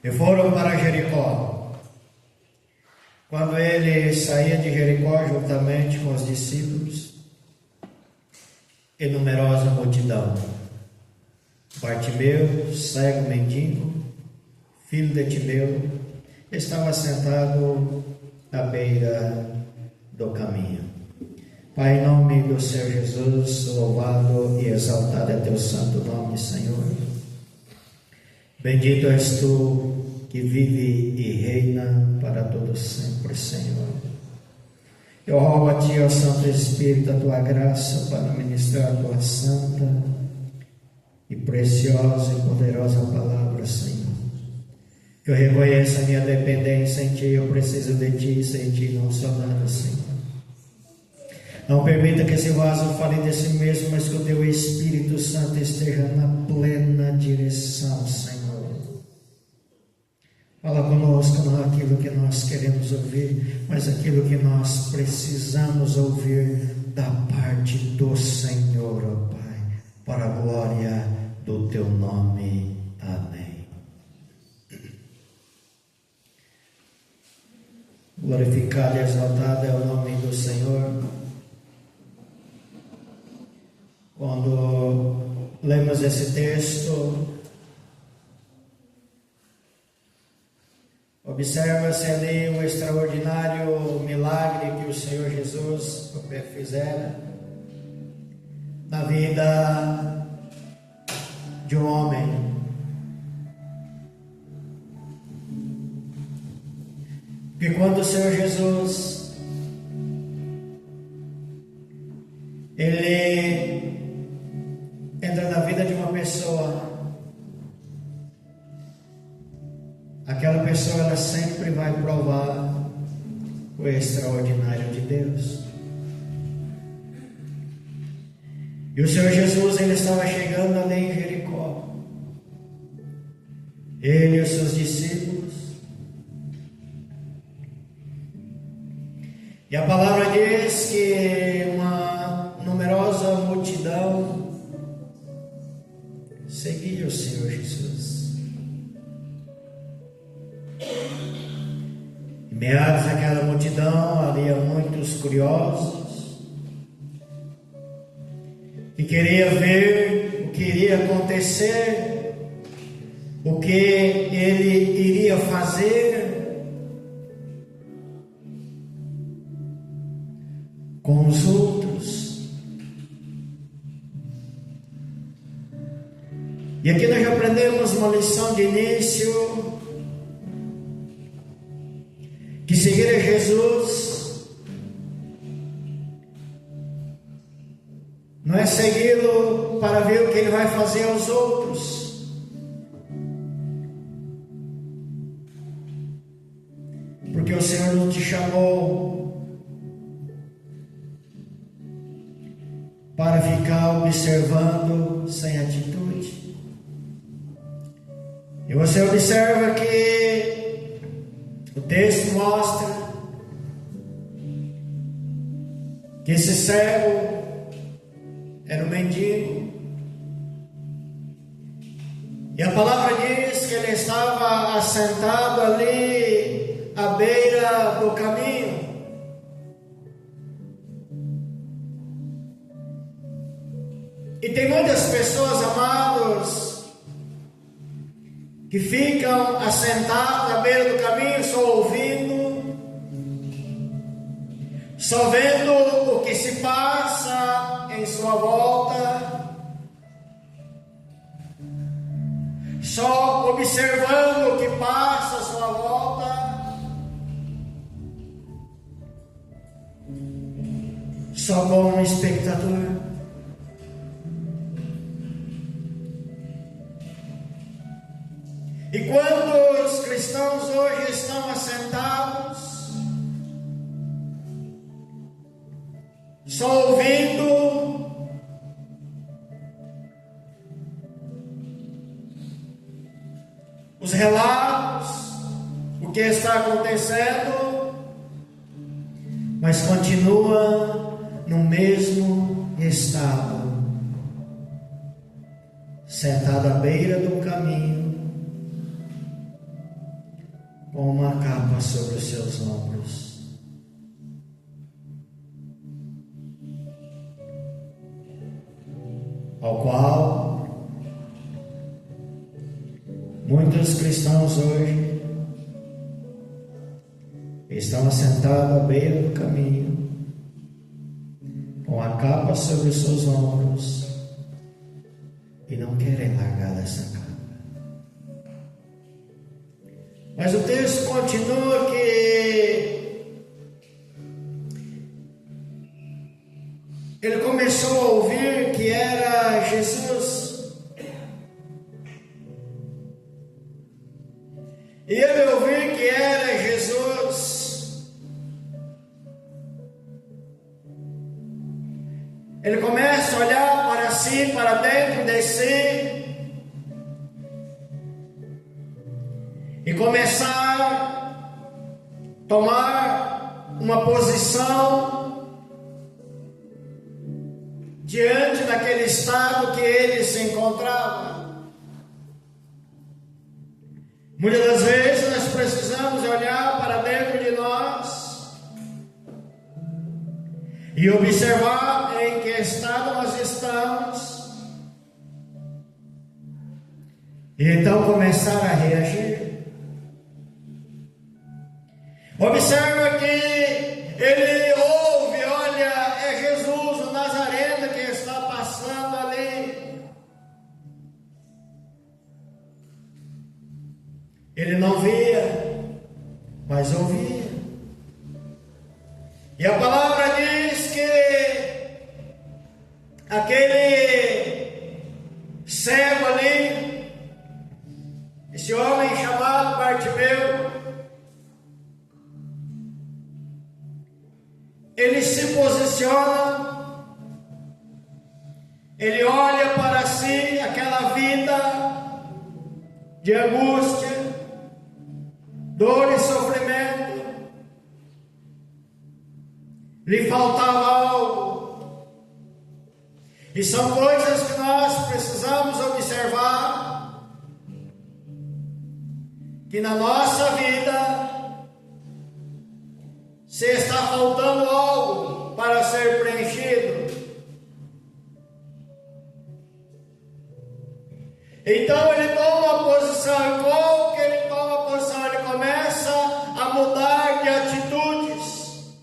E foram para Jericó. Quando ele saía de Jericó juntamente com os discípulos e numerosa multidão, Bartimeu, cego mendigo, filho de Timeu, estava sentado à beira do caminho. Pai, em nome do Senhor Jesus, louvado e exaltado é teu santo nome, Senhor. Bendito és tu que vive e reina para todo sempre, Senhor. Eu rogo a ti, ó Santo Espírito, a tua graça para ministrar a tua santa e preciosa e poderosa palavra, Senhor. Que eu reconheça a minha dependência em ti, eu preciso de ti, sem ti não sou nada, Senhor. Não permita que esse vaso fale de si mesmo, mas que o teu Espírito Santo esteja na plena direção, Senhor. Fala conosco, não aquilo que nós queremos ouvir, mas aquilo que nós precisamos ouvir da parte do Senhor, ó Pai, para a glória do teu nome. Amém. Glorificado e exaltado é o nome do Senhor. Quando lemos esse texto, observa-se ali o extraordinário milagre que o Senhor Jesus fizera na vida de um homem. Porque quando o Senhor Jesus ele entra na vida de uma pessoa, aquela pessoa ela sempre vai provar o extraordinário de Deus. E o Senhor Jesus ele estava chegando ali em Jericó, ele e os seus discípulos, e a palavra diz que uma numerosa multidão seguia o Senhor Jesus. Em meados daquela multidão havia muitos curiosos que queriam ver o que iria acontecer, o que ele iria fazer com os outros. E aqui nós já aprendemos uma lição de início, que seguir a Jesus não é segui-lo para ver o que ele vai fazer aos outros, porque o Senhor não te chamou para ficar observando sem atitude. E você observa que o texto mostra que esse cego era um mendigo. E a palavra diz que ele estava assentado ali à beira do caminho. E tem muitas pessoas, amados, que ficam assentados à beira do caminho, só ouvindo, só vendo o que se passa em sua volta, só observando o que passa à sua volta, só como um espectador. E quando os cristãos hoje estão assentados, só ouvindo, os relatos, o que está acontecendo, mas continua no mesmo estado, sentado à beira do caminho, com uma capa sobre os seus ombros. Ao qual muitos cristãos hoje estão assentados à beira do caminho, com a capa sobre os seus ombros, e não querem largar dessa capa. Mas o texto continua que ele começou a ouvir que era Jesus. E ele ouviu que era Jesus. Ele começa a olhar para si, para dentro de si, e começar a tomar uma posição diante daquele estado que ele se encontrava. Muitas das vezes nós precisamos olhar para dentro de nós e observar em que estado nós estamos, e então começar a reagir. Observa que ele ouve, olha, é Jesus o Nazareno que está passando ali. Ele não via, mas ouvia. E a palavra diz que aquele cego ali, esse homem chamado Bartimeu, ele se posiciona, ele olha para si aquela vida de angústia, dor e sofrimento, lhe faltava algo, e são coisas que nós precisamos observar, que na nossa vida, se está faltando algo para ser preenchido, então ele toma uma posição. E qual que ele toma a posição? Ele começa a mudar de atitudes.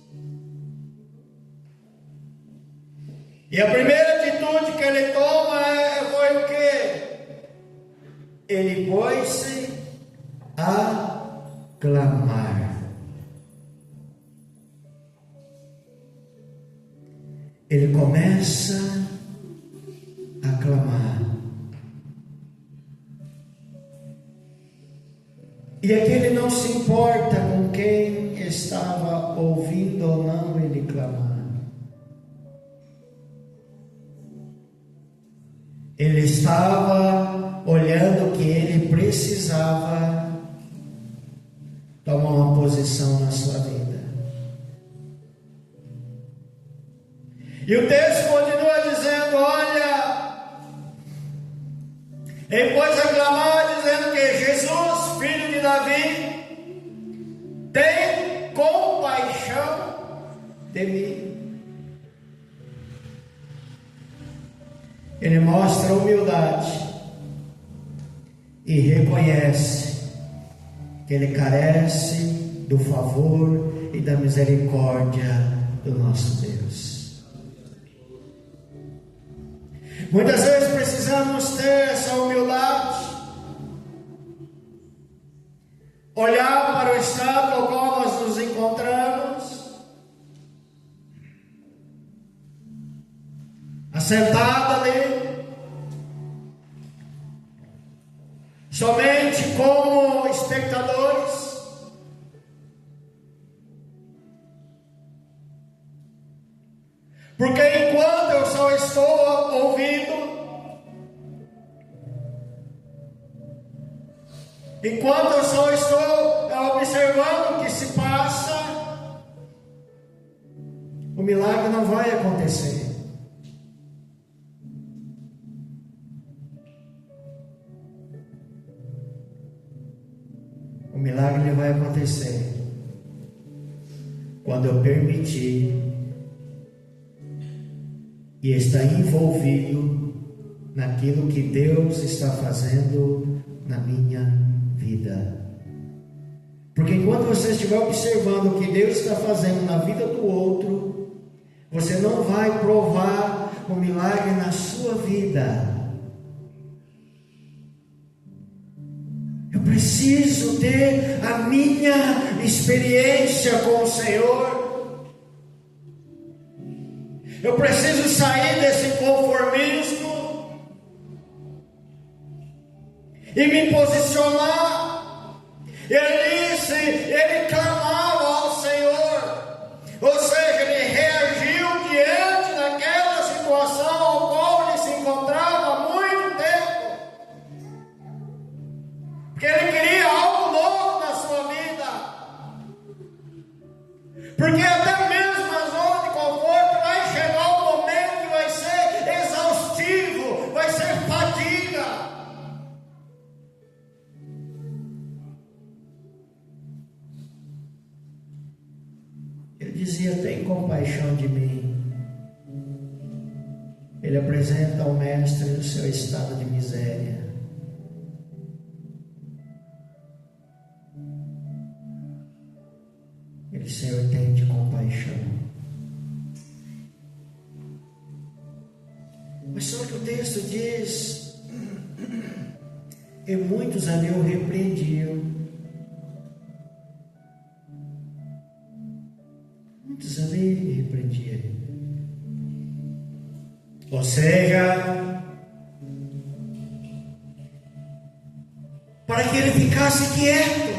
E a primeira atitude que ele toma foi o quê? Ele pôs-se a clamar. Ele começa a clamar. E aqui ele não se importa com quem estava ouvindo ou não ele clamar. Ele estava olhando que ele precisava tomar uma posição na sua vida. E o texto continua dizendo, olha, ele pôs a clamar dizendo que Jesus, filho de Davi, tem compaixão de mim. Ele mostra humildade e reconhece que ele carece do favor e da misericórdia do nosso Deus. Muitas vezes precisamos ter essa humildade, olhar para o estado no qual nós nos encontramos, assentado ali, somente como espectadores, porque enquanto eu só estou ouvindo, enquanto eu só estou observando o que se passa, o milagre não vai acontecer. O milagre ele vai acontecer quando eu permitir e estar envolvido naquilo que Deus está fazendo na minha vida. Porque enquanto você estiver observando o que Deus está fazendo na vida do outro, você não vai provar o milagre na sua vida. Eu preciso ter a minha experiência com o Senhor. Eu preciso sair desse conformismo e me posicionar. Ele clamava ao Senhor, ou seja, ele reagiu diante daquela situação ao qual ele se encontrava há muito tempo, porque ele queria algo novo na sua vida, porque até mesmo na zona de conforto vai chegar um momento que vai ser exaustivo, vai ser fadiga. Ele dizia: tem compaixão de mim. Ele apresenta ao mestre o seu estado de miséria. Ele: Senhor, tem de compaixão. Mas só que o texto diz: e muitos ali o repreendiam. Muitos ali repreendiam. Ou seja, para que ele ficasse quieto.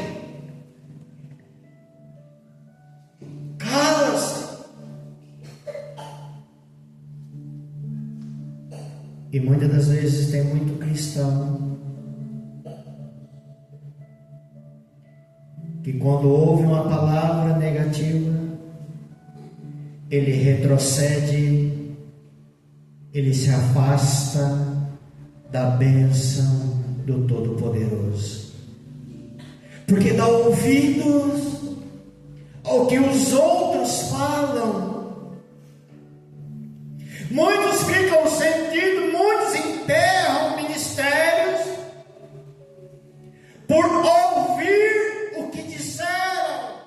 Cala-se. E muitas das vezes tem muito cristão que quando ouve uma palavra negativa, ele retrocede, ele se afasta da bênção do Todo-Poderoso, porque dá ouvidos ao que os outros falam. Muitos ficam sentindo, muitos enterram ministérios por ouvir o que disseram,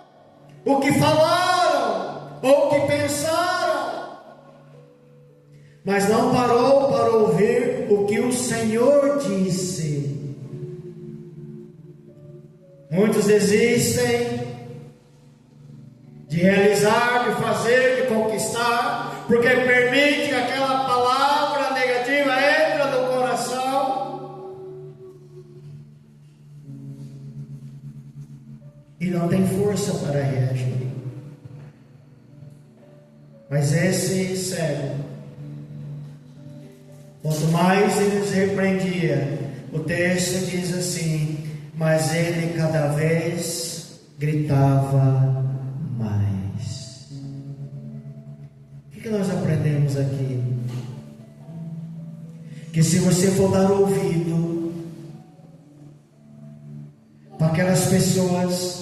o que falaram, ou o que pensaram, mas não parou para ouvir o que o Senhor disse. Muitos desistem de realizar, de fazer, de conquistar, porque permite que aquela palavra negativa entre no coração e não tem força para reagir. Mas esse cego, quanto mais ele os repreendia, o texto diz assim: mas ele cada vez gritava mais. O que nós aprendemos aqui? Que se você for dar ouvido para aquelas pessoas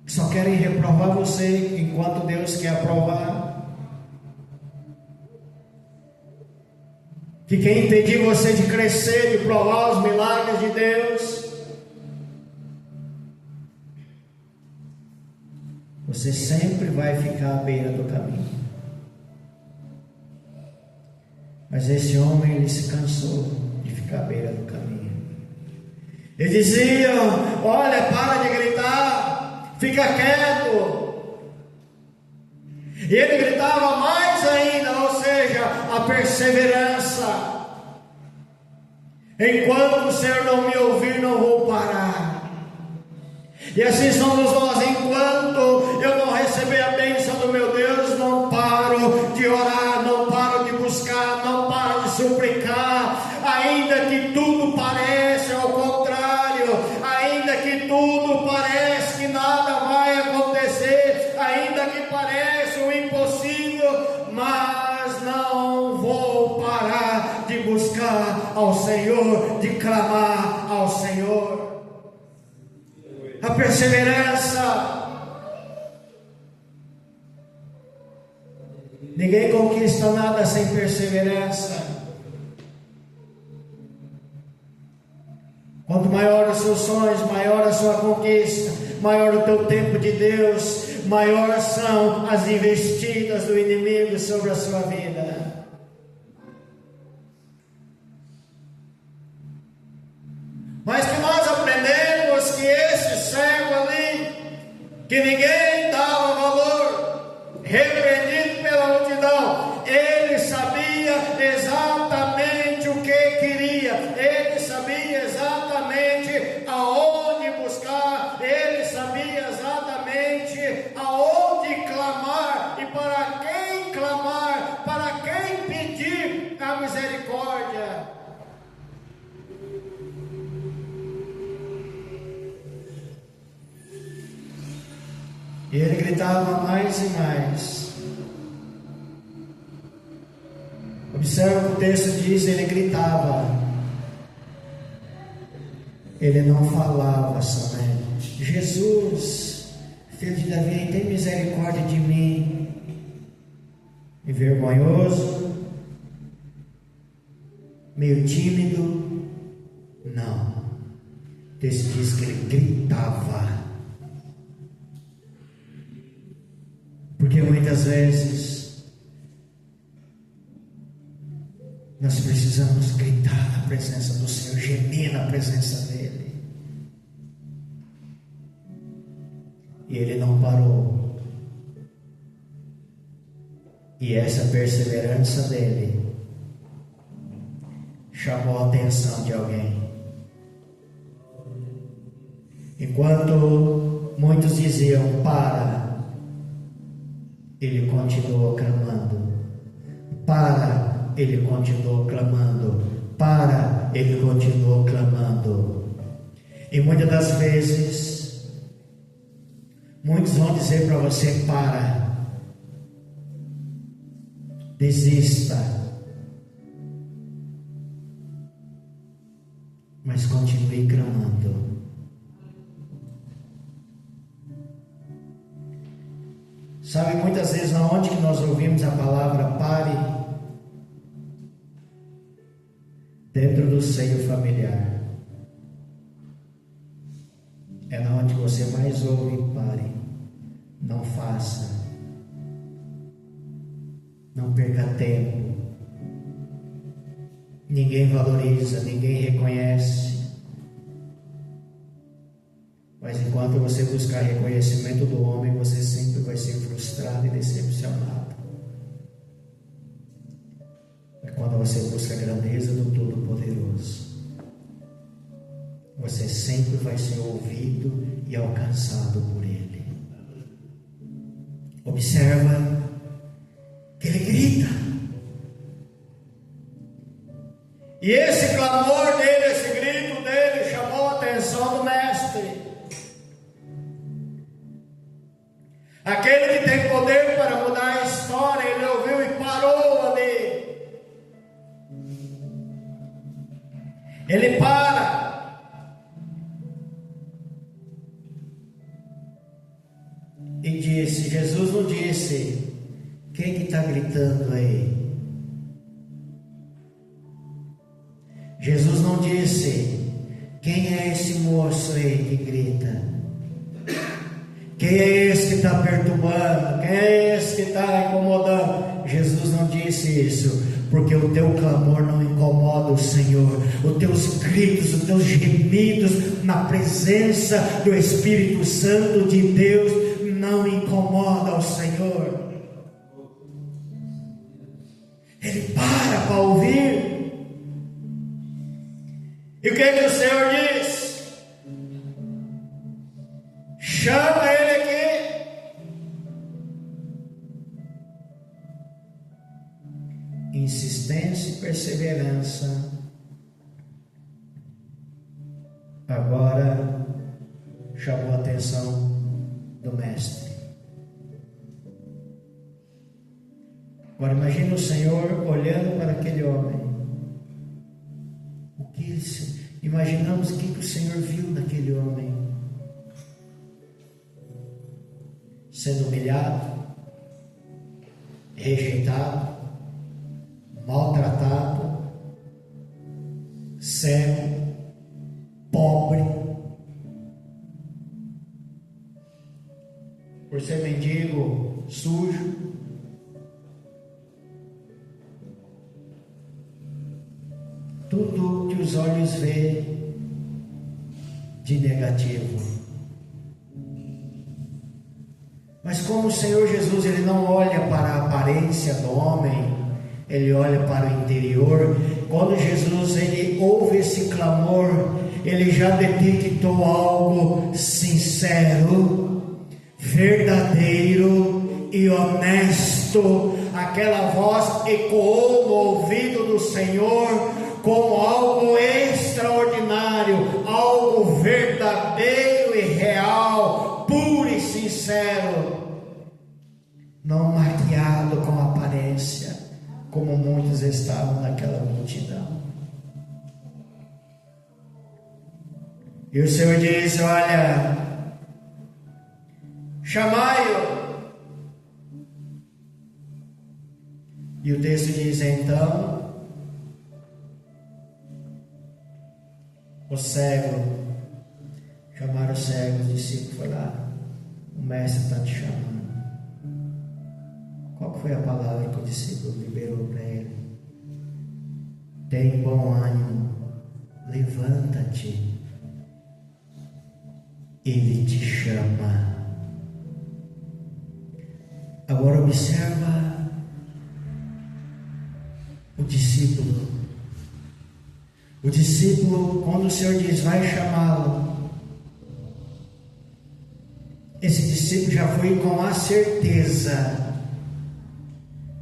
que só querem reprovar você enquanto Deus quer aprovar, que quer impedir você de crescer, de provar os milagres de Deus, você sempre vai ficar à beira do caminho. Mas esse homem, ele se cansou de ficar à beira do caminho. Ele dizia: olha, para de gritar, fica quieto. E ele gritava mais ainda, ou seja, a perseverança. Enquanto o Senhor não me ouvir, não vou parar. E assim somos nós: enquanto eu não receber a bênção do meu Deus, não paro de orar, não paro de buscar, não paro de suplicar, ainda que tudo pareça ao contrário, ainda que tudo parece que nada vai acontecer, ainda que pareça o impossível, mas não vou parar de buscar ao Senhor, de clamar ao Senhor. A perseverança. Ninguém conquista nada sem perseverança. Quanto maior os seus sonhos, maior a sua conquista, maior o teu tempo de Deus, maior são as investidas do inimigo sobre a sua vida. Mas que nós aprendemos que esse cego ali, que ninguém dava valor, repreendido pela multidão, ele sabia exatamente o que queria, ele sabia exatamente aonde buscar, ele sabia exatamente aonde clamar e para quem clamar, para quem pedir a misericórdia. E ele gritava mais e mais. Observa o que o texto diz, ele gritava. Ele não falava somente. Jesus, filho de Davi, tem misericórdia de mim. Envergonhoso, meio tímido, não. O texto diz que ele gritava. Porque muitas vezes nós precisamos gritar na presença do Senhor, gemer na presença dEle. E Ele não parou. E essa perseverança dEle chamou a atenção de alguém. Enquanto muitos diziam, para, ele continuou clamando. Para, ele continuou clamando. Para, ele continuou clamando. E muitas das vezes, muitos vão dizer para você, para, desista. Mas continue clamando. Sabe, muitas vezes aonde que nós ouvimos a palavra pare? Dentro do seio familiar. É na onde você mais ouve pare. Não faça. Não perca tempo. Ninguém valoriza, ninguém reconhece. Mas enquanto você buscar reconhecimento do homem, você sempre vai ser frustrado e decepcionado. É quando você busca a grandeza do Todo-Poderoso, você sempre vai ser ouvido e alcançado por Ele. Observa que Ele grita. E esse clamor dele, esse grito dele, chamou a atenção do mestre. Aquele que tem poder para mudar a história, ele ouviu e parou ali. Ele para. E disse, Jesus não disse, quem que está gritando aí? Jesus não disse, quem é esse moço aí que grita? Quem é esse que está perturbando? Quem é esse que está incomodando? Jesus não disse isso, porque o teu clamor não incomoda o Senhor. Os teus gritos, os teus gemidos na presença do Espírito Santo de Deus não incomoda o Senhor. Ele para ouvir. E o que o Senhor diz? Chama ele aqui. Insistência e perseverança. Agora chamou a atenção do mestre. Agora imagine o Senhor olhando para aquele homem. Imaginamos o que o Senhor viu naquele homem. sendo humilhado, rejeitado, maltratado, cego, pobre, por ser mendigo, sujo. Tudo que os olhos veem de negativo. Mas como o Senhor Jesus, Ele não olha para a aparência do homem, Ele olha para o interior. Quando Jesus, Ele ouve esse clamor, Ele já detectou algo sincero, verdadeiro e honesto. Aquela voz ecoou no ouvido do Senhor como algo extraordinário, algo verdadeiro e real, puro e sincero, não maquiado com aparência, como muitos estavam naquela multidão. E o Senhor diz: olha, chamai-o. E o texto diz: então o cego, chamaram o cego, o discípulo foi lá: o mestre está te chamando. Qual foi a palavra que o discípulo liberou para ele? Tem bom ânimo, levanta-te, ele te chama. Agora observa o discípulo. O discípulo, quando o Senhor diz, vai chamá-lo, esse discípulo já foi com a certeza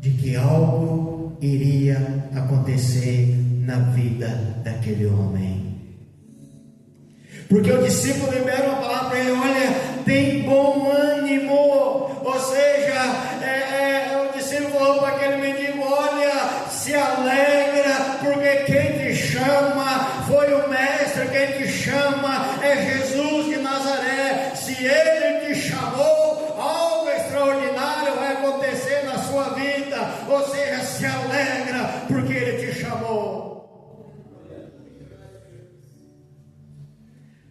de que algo iria acontecer na vida daquele homem. Porque o discípulo libera uma palavra para ele: olha, tem bom ânimo. Ou seja, o discípulo falou para aquele mendigo: olha, se alegra, porque quem te chama foi o mestre, quem te chama é Jesus de Nazaré. Se ele te chamou, algo extraordinário vai acontecer na sua vida. Ou seja, se alegra porque ele te chamou.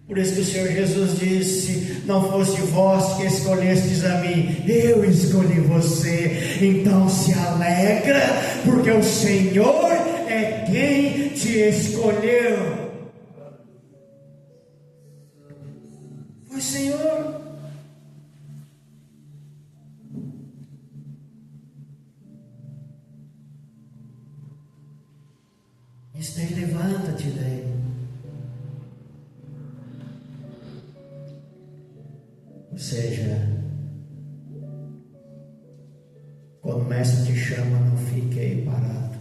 Por isso que o Senhor Jesus disse: não fosse vós que escolhestes a mim, eu escolhi você. Então se alegra, porque o Senhor é quem te escolheu. Foi o Senhor. Isso daí, levanta-te daí. Ou seja, quando o mestre te chama, não fique aí parado.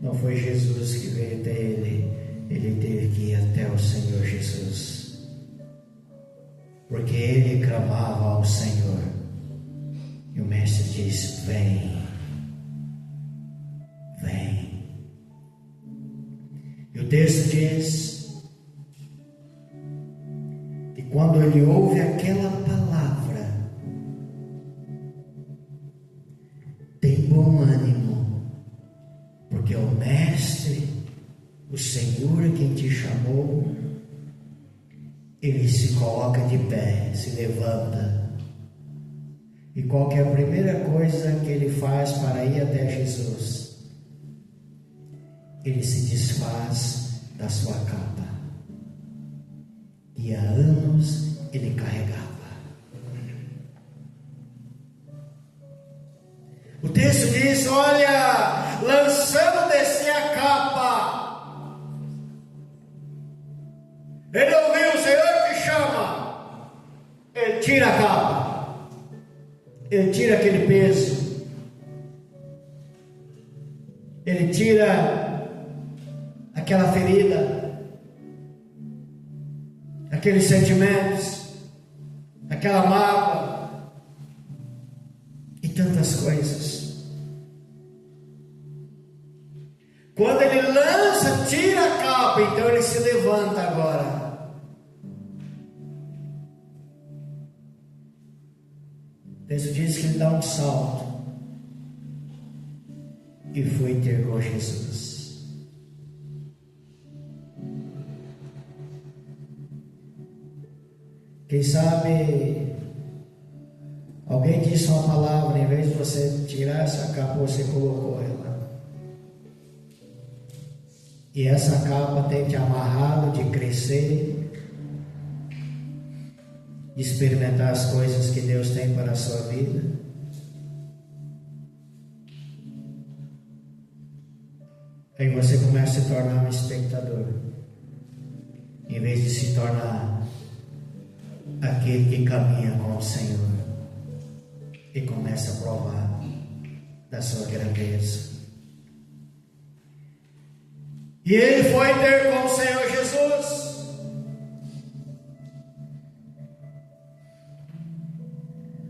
Não foi Jesus que veio até ele, ele teve que ir até o Senhor Jesus, porque ele clamava ao Senhor, e o mestre disse: vem, vem. E o texto diz: quando ele ouve aquela palavra, tem bom ânimo, porque o mestre, o Senhor quem te chamou, ele se coloca de pé, se levanta. E qual que é a primeira coisa que ele faz para ir até Jesus? Ele se desfaz da sua capa. E há anos ele carregava. O texto diz: olha, lançando-se a capa, ele ouviu: o Senhor te chama. Ele tira a capa, ele tira aquele peso, ele tira aquela ferida, aqueles sentimentos, aquela mágoa e tantas coisas. Quando ele lança, tira a capa, então ele se levanta agora. texto diz que ele dá um salto e foi ter com Jesus. Quem sabe alguém disse uma palavra, em vez de você tirar essa capa, você colocou ela. E essa capa tem te amarrado de crescer, de experimentar as coisas que Deus tem para a sua vida. Aí você começa a se tornar um espectador, em vez de se tornar aquele que caminha com o Senhor e começa a provar da sua grandeza. E ele foi ter com o Senhor Jesus.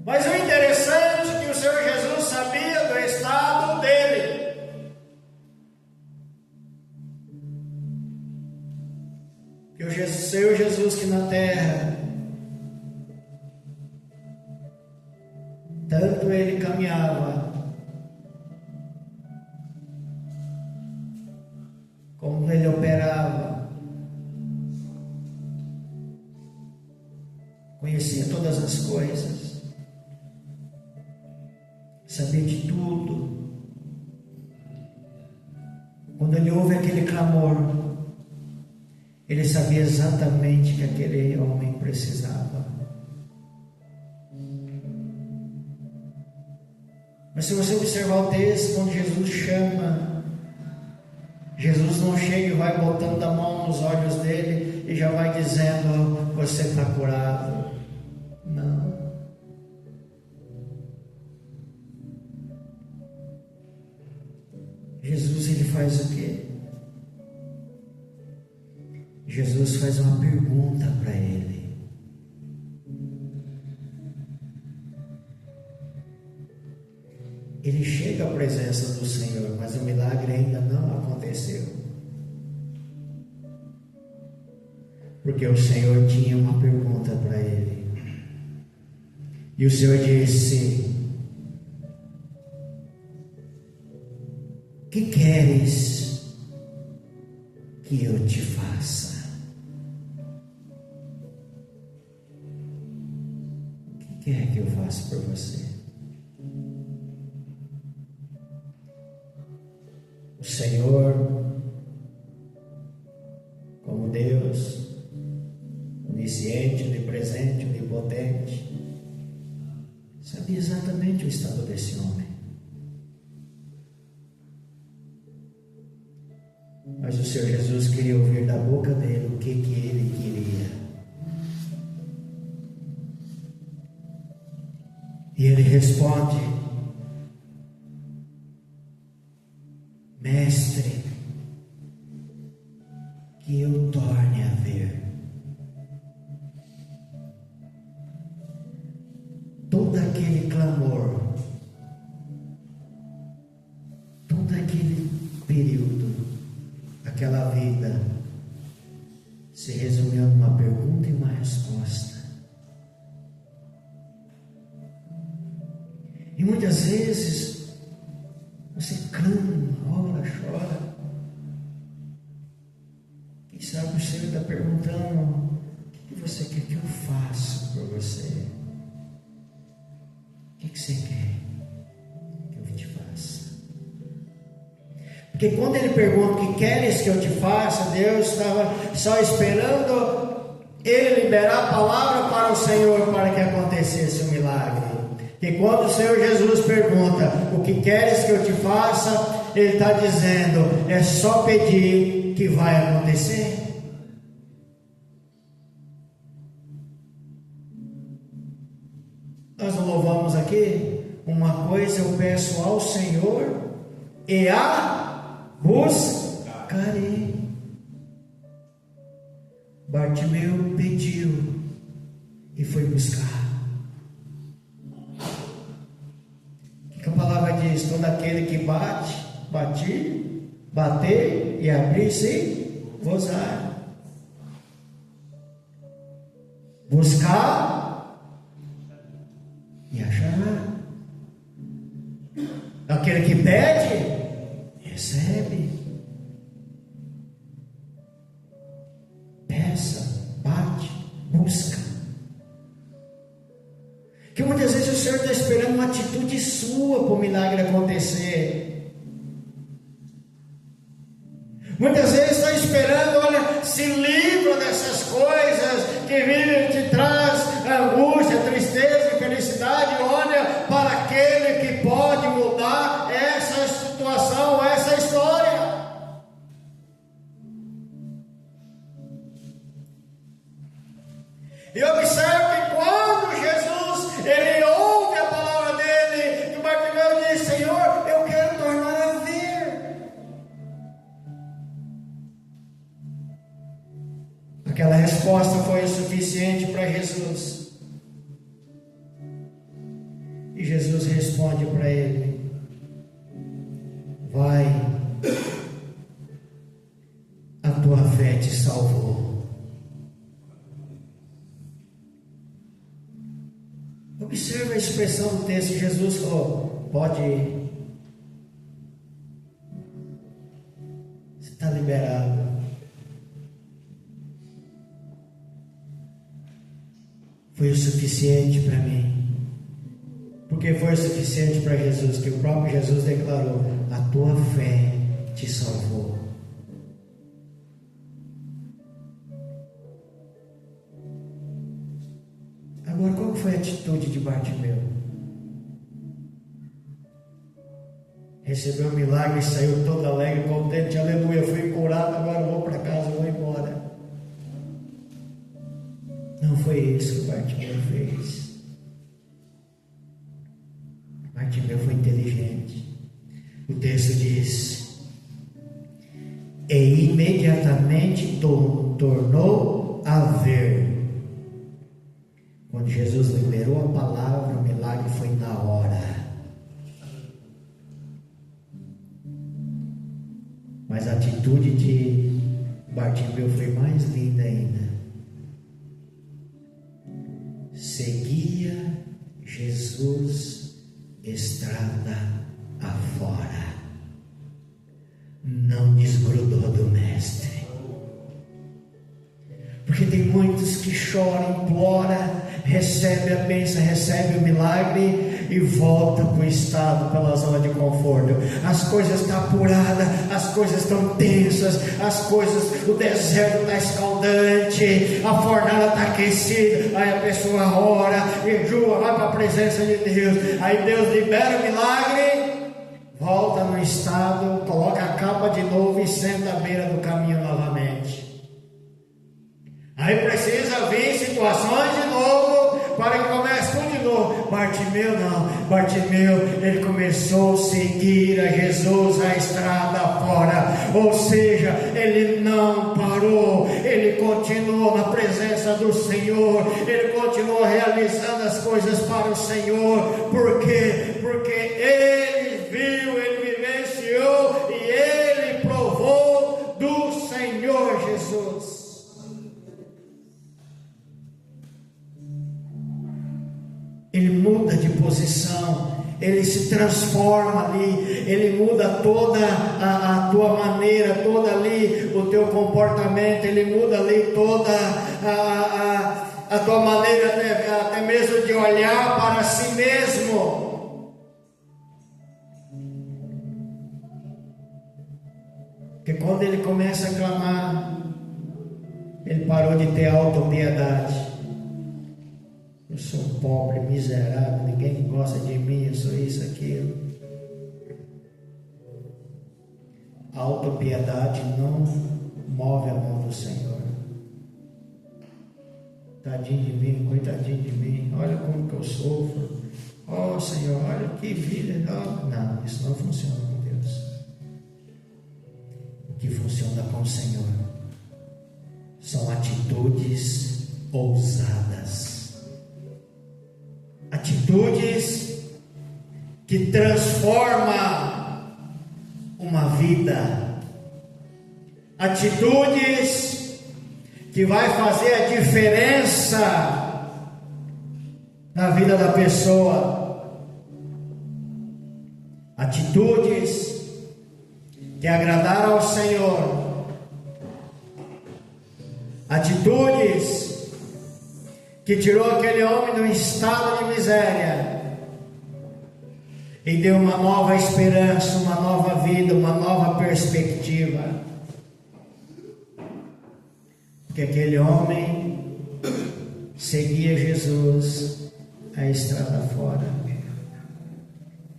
Mas o interessante é que o Senhor Jesus sabia do estado dele. Que o Senhor Jesus que na terra, tanto ele caminhava, como ele operava, conhecia todas as coisas, sabia de tudo. Quando ele ouve aquele clamor, ele sabia exatamente que aquele homem precisava. Mas se você observar o texto, quando Jesus chama, Jesus não chega e vai botando a mão nos olhos dele e já vai dizendo: você está curado. Não. Jesus, ele faz o quê? Jesus faz uma pergunta para ele. Ele chega à presença do Senhor, mas o milagre ainda não aconteceu. Porque o Senhor tinha uma pergunta para ele. E o Senhor disse: que queres que eu te faça? O que quer que eu faça por você? O Senhor, como Deus, onisciente, onipresente, onipotente, sabia exatamente o estado desse homem. Mas o Senhor Jesus queria ouvir da boca dele o que ele queria. E ele responde: Mestre, que eu torne a ver. Todo aquele clamor, todo aquele período, aquela vida, se resumiu numa pergunta e uma resposta. E muitas vezes você clama, ora, chora. Quem sabe o Senhor está perguntando: o que você quer que eu faça por você? O que você quer que eu te faça? Porque quando ele pergunta: o que queres que eu te faça? Deus estava só esperando ele liberar a palavra para o Senhor para que acontecesse o milagre. E quando o Senhor Jesus pergunta: o que queres que eu te faça? Ele está dizendo: é só pedir que vai acontecer. Nós não louvamos aqui? Uma coisa eu peço ao Senhor e a buscarei. Bartimeu pediu e foi buscar. A palavra diz: todo aquele que bater e abrir-se, gozar. Buscar e achará. Aquele que pede, recebe. Peça, bate, busca. Que muitas vezes o Senhor está esperando uma atitude sua para o milagre acontecer. Muitas vezes está esperando, olha, se livra dessas coisas que vivem, te traz angústia, tristeza, infelicidade. Olha para aquele que pode mudar essa situação, essa história. E observe que quando Jesus, ele ouve a palavra dele, que Bartimeu diz: Senhor, eu quero tornar a ver. Aquela resposta foi o suficiente para Jesus. E Jesus responde para ele: vai, a tua fé te salvou. Observe a expressão do texto. Jesus falou: pode ir, você está liberado. Foi o suficiente para mim. Porque foi o suficiente para Jesus, que o próprio Jesus declarou: a tua fé te salvou. Agora, qual foi a atitude de Bartimeu? Recebeu o milagre e saiu todo alegre, contente, aleluia, fui curado, agora vou para casa, vou embora. Não foi isso que Bartimeu fez. Bartimeu foi inteligente. O texto diz: e imediatamente tornou a ver. Quando Jesus liberou a palavra, o milagre foi na hora. Mas a atitude de Bartimeu foi mais linda ainda. Seguia Jesus estrada afora. Não desgrudou do mestre. Porque tem muitos que choram, imploram, recebe a bênção, recebe o milagre e volta para o estado, pela zona de conforto. As coisas estão apuradas, as coisas estão tensas, as coisas, o deserto está escaldante, a fornalha está aquecida. Aí a pessoa ora, jejua, vai para a presença de Deus. Aí Deus libera o milagre, volta no estado, coloca a capa de novo e senta à beira do caminho novamente. Aí precisa vir situações de novo para que comece tudo de novo. Bartimeu não. Bartimeu, ele começou a seguir a Jesus a estrada fora. Ou seja, ele não parou. Ele continuou na presença do Senhor. Ele continuou realizando as coisas para o Senhor. Por quê? Porque ele viu, ele vivenciou e ele provou do Senhor Jesus. Ele muda de posição, ele se transforma ali, ele muda toda a tua maneira, toda ali o teu comportamento, ele muda ali toda a tua maneira até mesmo de olhar para si mesmo. Porque quando ele começa a clamar, ele parou de ter autopiedade. Eu sou pobre, miserável, ninguém gosta de mim, eu sou isso, aquilo. A autopiedade não move a mão do Senhor. Tadinho de mim, coitadinho de mim, olha como que eu sofro. Oh Senhor, olha que vida. Não, isso não funciona com Deus. O que funciona com o Senhor são atitudes ousadas. Atitudes que transformam uma vida. Atitudes que vai fazer a diferença na vida da pessoa. atitudes que agradaram ao Senhor, atitudes que tirou aquele homem do estado de miséria e deu uma nova esperança, uma nova vida, uma nova perspectiva. Porque aquele homem seguia Jesus a estrada fora.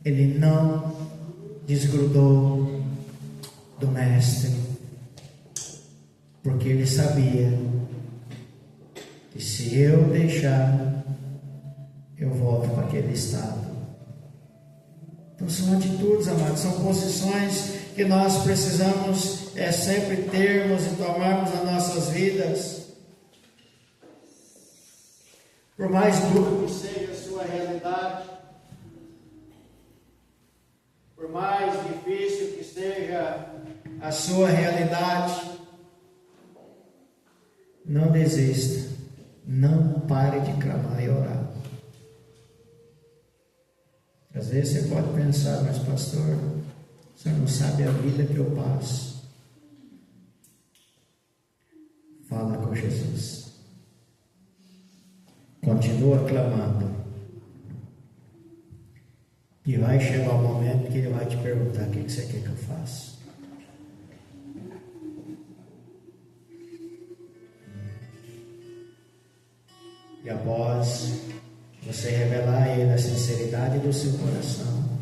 Ele não desgrudou do Mestre, porque ele sabia que se eu deixar, eu volto para aquele estado. Então são atitudes, amados, são posições que nós precisamos sempre termos e tomarmos nas nossas vidas. Por mais duro que seja a sua realidade, por mais difícil que seja a sua realidade, não desista, não pare de clamar e orar. Às vezes você pode pensar, mas pastor, você não sabe a vida que eu passo. Fala com Jesus. Continua clamando. E vai chegar o momento que Ele vai te perguntar: o que você quer que eu faça? E após você revelar a Ele a sinceridade do seu coração,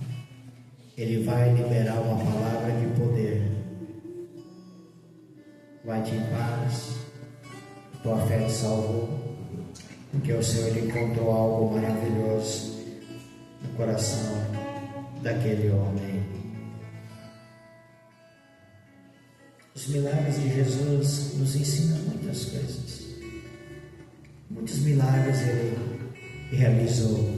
Ele vai liberar uma palavra de poder. Vai-te em paz, tua fé te salvou, porque o Senhor encontrou algo maravilhoso no coração daquele homem. Os milagres de Jesus nos ensinam muitas coisas. Muitos milagres Ele realizou.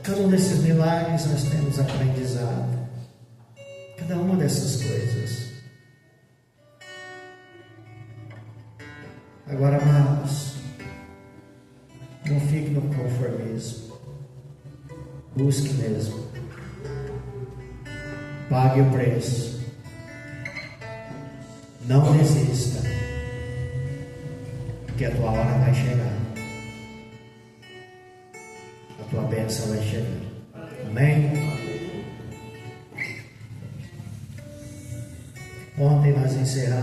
Cada um desses milagres nós temos aprendizado. Cada uma dessas coisas. Agora, amados, não fique no conformismo. Busque mesmo. Pague o preço. Não desista, porque a tua hora vai chegar. A tua bênção vai chegar. Amém? Ontem nós encerramos